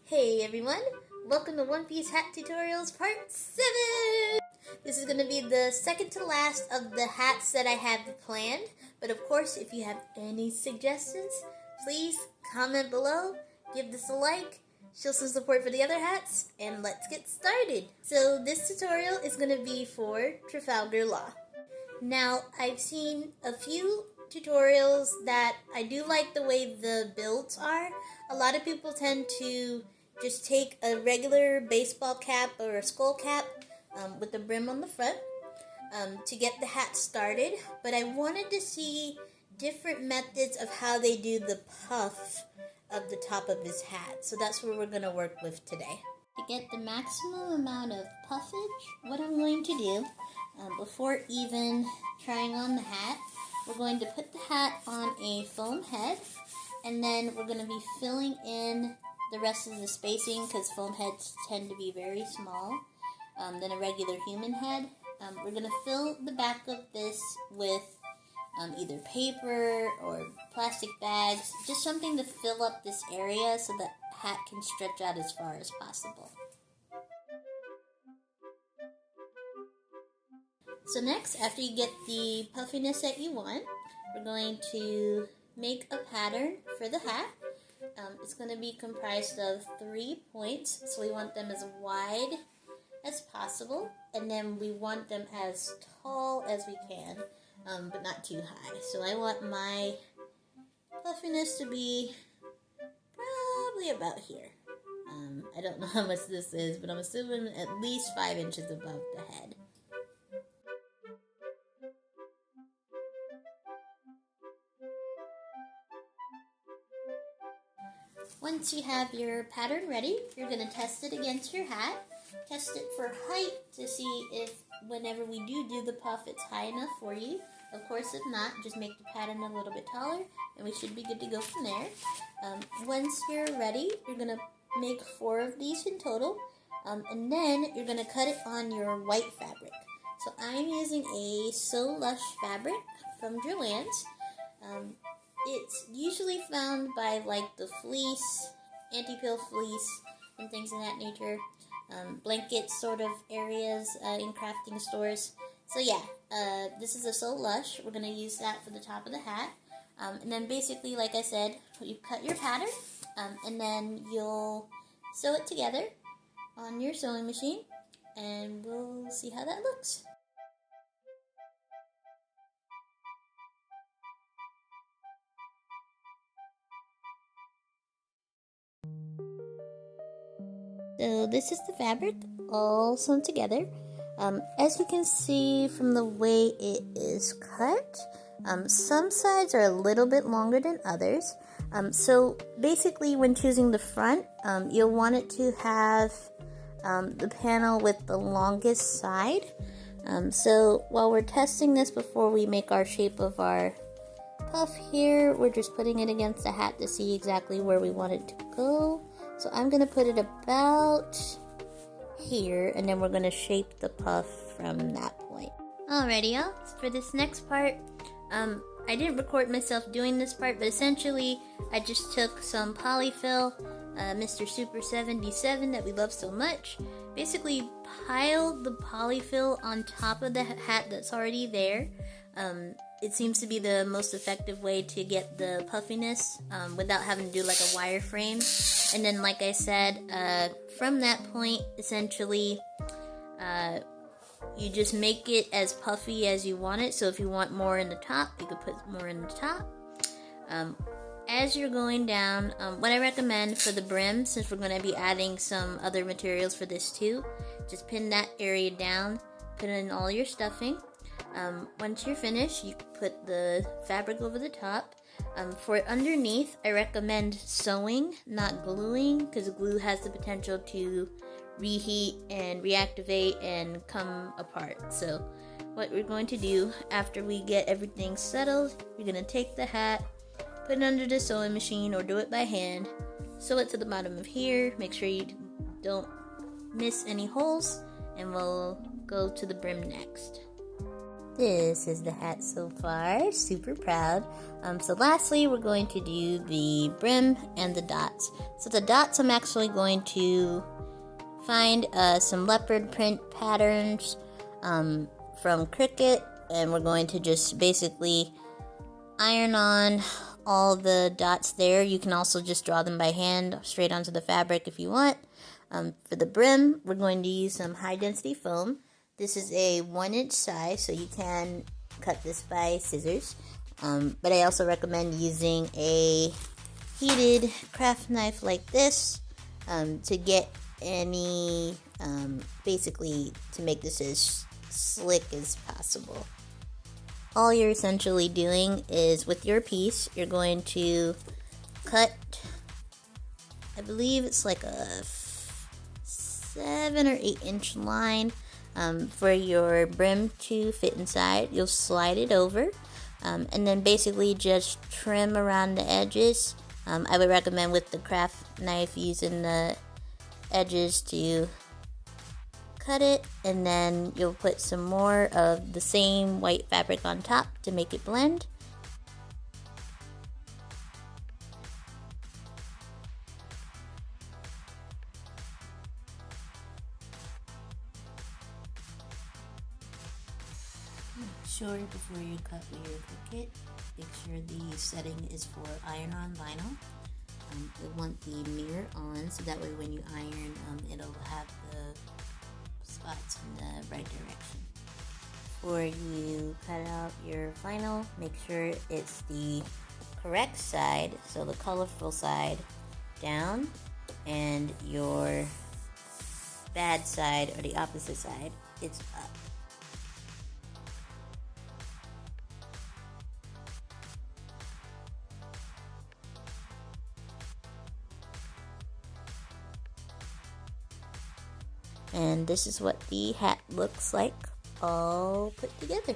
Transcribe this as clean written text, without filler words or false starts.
Hey everyone, welcome to One Piece Hat Tutorials Part 7! This is going to be the second to last of the hats that I have planned, but of course if you have any suggestions, please comment below, give this a like, show some support for the other hats, and let's get started! So this tutorial is going to be for Trafalgar Law. Now, I've seen a few tutorials that I do like the way the builds are. A lot of people tend to just take a regular baseball cap or a skull cap with the brim on the front to get the hat started. But I wanted to see different methods of how they do the puff of the top of his hat. So that's what we're going to work with today. To get the maximum amount of puffage, what I'm going to do before even trying on the hat, we're going to put the hat on a foam head, and then we're going to be filling in the rest of the spacing because foam heads tend to be very small than a regular human head. We're going to fill the back of this with either paper or plastic bags, just something to fill up this area so the hat can stretch out as far as possible. So next, after you get the puffiness that you want, we're going to make a pattern for the hat. It's going to be comprised of 3 points, so we want them as wide as possible, and then we want them as tall as we can, but not too high. So I want my puffiness to be probably about here. I don't know how much this is, but I'm assuming at least 5 inches above the head. Once you have your pattern ready, you're going to test it against your hat. Test it for height to see if whenever we do the puff, it's high enough for you. Of course, if not, just make the pattern a little bit taller, and we should be good to go from there. Once you're ready, you're going to make 4 of these in total, and then you're going to cut it on your white fabric. So I'm using a Sew Lush fabric from Joann's. It's usually found by like the fleece, anti-pill fleece, and things of that nature. Blanket sort of areas in crafting stores. So yeah, this is a Sew Lush. We're going to use that for the top of the hat. And then basically, like I said, you cut your pattern, and then you'll sew it together on your sewing machine, and we'll see how that looks. So this is the fabric all sewn together. As you can see from the way it is cut, some sides are a little bit longer than others. So basically when choosing the front, you'll want it to have the panel with the longest side. So while we're testing this before we make our shape of our puff here, we're just putting it against the hat to see exactly where we want it to go. So I'm going to put it about here, and then we're going to shape the puff from that point. Alrighty y'all, for this next part, I didn't record myself doing this part, but essentially I just took some Polyfil, Mr. Super 77 that we love so much, basically piled the Polyfil on top of the hat that's already there. It seems to be the most effective way to get the puffiness without having to do like a wireframe. And then, like I said, from that point, essentially, you just make it as puffy as you want it. So if you want more in the top, you could put more in the top. As you're going down, what I recommend for the brim, since we're going to be adding some other materials for this too, just pin that area down, put in all your stuffing. Once you're finished, you put the fabric over the top. For underneath, I recommend sewing, not gluing, because glue has the potential to reheat and reactivate and come apart. So what we're going to do after we get everything settled, you're going to take the hat, put it under the sewing machine or do it by hand, sew it to the bottom of here, make sure you don't miss any holes, and we'll go to the brim next. This is the hat so far. Super proud. So lastly, we're going to do the brim and the dots. So the dots, I'm actually going to find some leopard print patterns from Cricut, and we're going to just basically iron on all the dots there. You can also just draw them by hand straight onto the fabric if you want. For the brim, we're going to use some high density foam. This is a 1-inch size, so you can cut this by scissors. But I also recommend using a heated craft knife like this to get any, basically to make this as slick as possible. All you're essentially doing is with your piece, you're going to cut, I believe it's like a 7 or 8 inch line for your brim to fit inside. You'll slide it over and then basically just trim around the edges. I would recommend with the craft knife using the edges to cut it, and then you'll put some more of the same white fabric on top to make it blend. Make sure before you cut with your Cricut, make sure the setting is for iron-on vinyl. You'll want the mirror on, so that way when you iron, it'll have the spots in the right direction. Before you cut out your vinyl, make sure it's the correct side, so the colorful side down, and your bad side, or the opposite side, it's up. And this is what the hat looks like all put together.